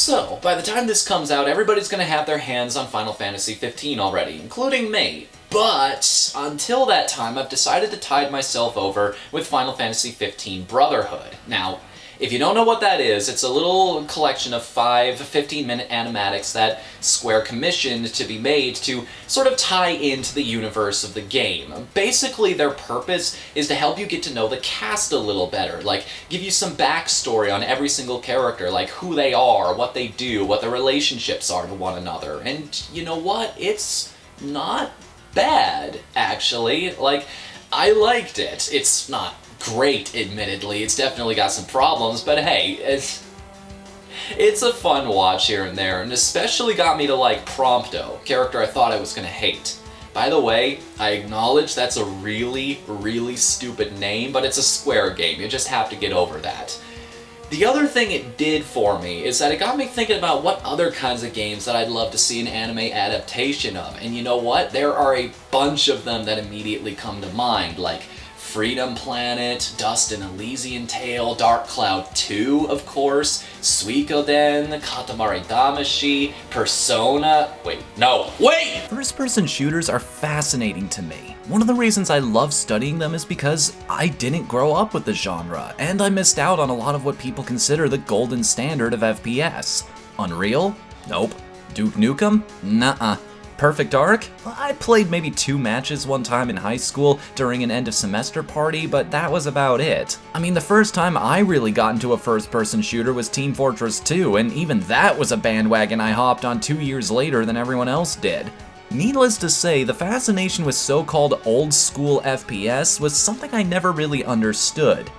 So, by the time this comes out, everybody's gonna have their hands on Final Fantasy 15 already, including me. But until that time, I've decided to tide myself over with Final Fantasy 15 Brotherhood. Now, if you don't know what that is, it's a little collection of 5 15-minute animatics that Square commissioned to be made to sort of tie into the universe of the game. Basically, their purpose is to help you get to know the cast a little better, like give you some backstory on every single character, like who they are, what they do, what their relationships are to one another. And you know what? It's not bad, actually. Like, I liked it. It's not great, admittedly. It's definitely got some problems, but hey, it's a fun watch here and there, and especially got me to like Prompto, character I thought I was gonna hate. By the way, I acknowledge that's a really, really stupid name, but it's a Square game. You just have to get over that. The other thing it did for me is that it got me thinking about what other kinds of games that I'd love to see an anime adaptation of. And you know what? There are a bunch of them that immediately come to mind, like Freedom Planet, Dust and Elysian Tale, Dark Cloud 2, of course, Suikoden, Katamari Damacy, Persona... Wait! First-person shooters are fascinating to me. One of the reasons I love studying them is because I didn't grow up with the genre, and I missed out on a lot of what people consider the golden standard of FPS. Unreal? Nope. Duke Nukem? Nuh-uh. Perfect Dark? I played maybe 2 matches one time in high school during an end-of-semester party, but that was about it. I mean, the first time I really got into a first-person shooter was Team Fortress 2, and even that was a bandwagon I hopped on 2 years later than everyone else did. Needless to say, the fascination with so-called old-school FPS was something I never really understood.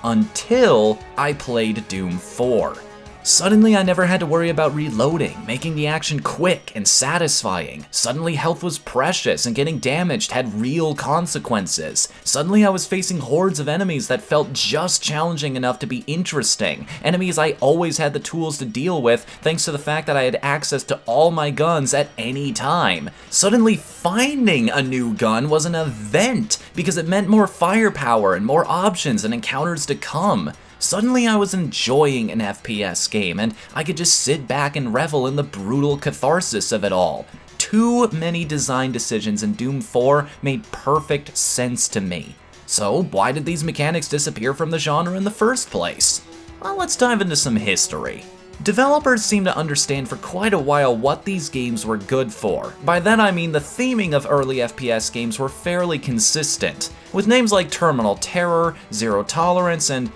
Until I played Doom 4. Suddenly I never had to worry about reloading, making the action quick and satisfying. Suddenly health was precious and getting damaged had real consequences. Suddenly I was facing hordes of enemies that felt just challenging enough to be interesting. Enemies I always had the tools to deal with thanks to the fact that I had access to all my guns at any time. Suddenly finding a new gun was an event because it meant more firepower and more options and encounters to come. Suddenly I was enjoying an FPS game, and I could just sit back and revel in the brutal catharsis of it all. Too many design decisions in Doom 4 made perfect sense to me. So why did these mechanics disappear from the genre in the first place? Well, let's dive into some history. Developers seemed to understand for quite a while what these games were good for. By that I mean the theming of early FPS games were fairly consistent, with names like Terminal Terror, Zero Tolerance, and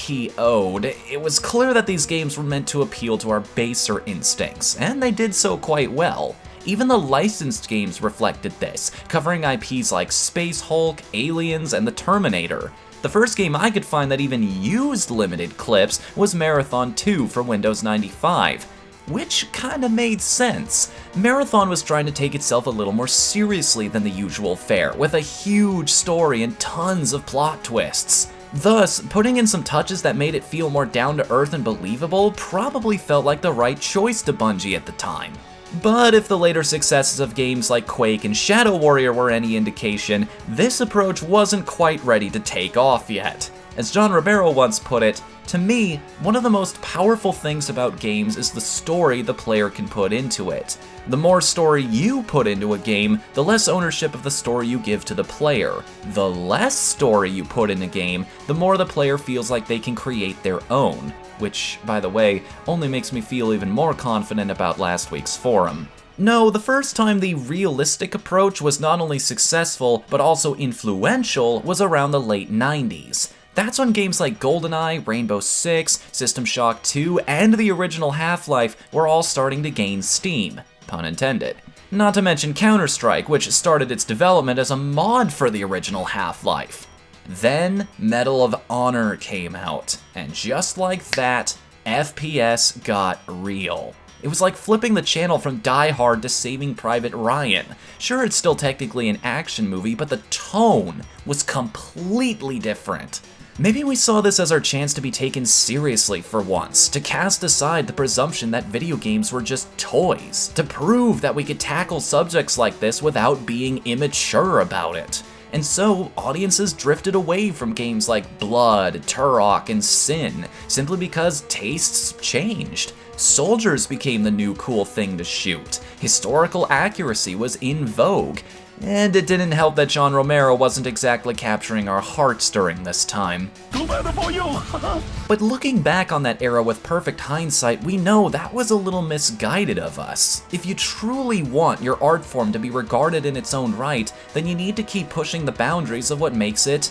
PO'd, it was clear that these games were meant to appeal to our baser instincts, and they did so quite well. Even the licensed games reflected this, covering IPs like Space Hulk, Aliens, and the Terminator. The first game I could find that even used limited clips was Marathon 2 for Windows 95. Which kinda made sense. Marathon was trying to take itself a little more seriously than the usual fare, with a huge story and tons of plot twists. Thus, putting in some touches that made it feel more down-to-earth and believable probably felt like the right choice to Bungie at the time. But if the later successes of games like Quake and Shadow Warrior were any indication, this approach wasn't quite ready to take off yet. As John Romero once put it, to me, one of the most powerful things about games is the story the player can put into it. The more story you put into a game, the less ownership of the story you give to the player. The less story you put in a game, the more the player feels like they can create their own. Which, by the way, only makes me feel even more confident about last week's forum. No, the first time the realistic approach was not only successful, but also influential was around the late 90s. That's when games like Goldeneye, Rainbow Six, System Shock 2, and the original Half-Life were all starting to gain steam. Pun intended. Not to mention Counter-Strike, which started its development as a mod for the original Half-Life. Then Medal of Honor came out, and just like that, FPS got real. It was like flipping the channel from Die Hard to Saving Private Ryan. Sure, it's still technically an action movie, but the tone was completely different. Maybe we saw this as our chance to be taken seriously for once, to cast aside the presumption that video games were just toys, to prove that we could tackle subjects like this without being immature about it. And so, audiences drifted away from games like Blood, Turok, and Sin, simply because tastes changed. Soldiers became the new cool thing to shoot. Historical accuracy was in vogue. And it didn't help that John Romero wasn't exactly capturing our hearts during this time. But looking back on that era with perfect hindsight, we know that was a little misguided of us. If you truly want your art form to be regarded in its own right, then you need to keep pushing the boundaries of what makes it.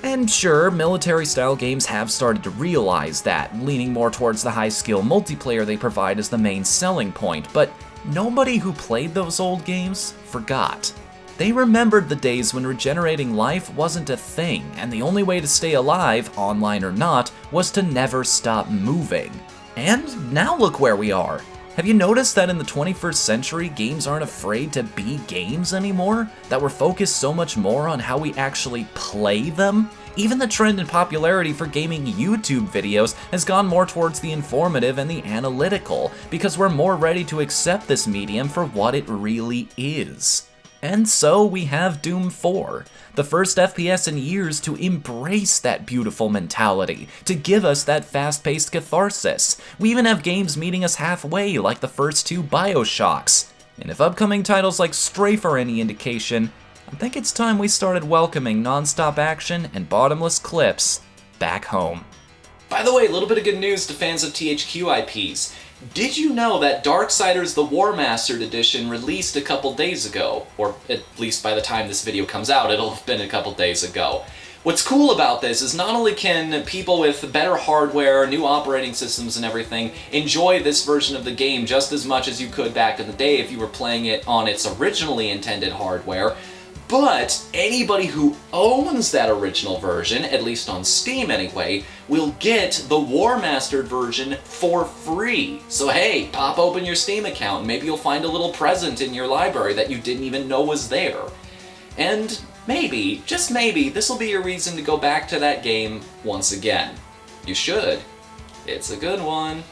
And sure, military-style games have started to realize that, leaning more towards the high-skill multiplayer they provide as the main selling point, but nobody who played those old games forgot. They remembered the days when regenerating life wasn't a thing, and the only way to stay alive, online or not, was to never stop moving. And now look where we are. Have you noticed that in the 21st century, games aren't afraid to be games anymore? That we're focused so much more on how we actually play them? Even the trend in popularity for gaming YouTube videos has gone more towards the informative and the analytical, because we're more ready to accept this medium for what it really is. And so we have Doom 4, the first FPS in years to embrace that beautiful mentality, to give us that fast-paced catharsis. We even have games meeting us halfway, like the first two BioShocks. And if upcoming titles like Strafe are any indication, I think it's time we started welcoming non-stop action and bottomless clips back home. By the way, a little bit of good news to fans of THQ IPs. Did you know that Darksiders The War Mastered Edition released a couple days ago? Or at least by the time this video comes out, it'll have been a couple days ago. What's cool about this is not only can people with better hardware, new operating systems and everything enjoy this version of the game just as much as you could back in the day if you were playing it on its originally intended hardware, but anybody who owns that original version, at least on Steam anyway, will get the War Mastered version for free. So hey, pop open your Steam account and maybe you'll find a little present in your library that you didn't even know was there. And maybe, just maybe, this will be your reason to go back to that game once again. You should. It's a good one.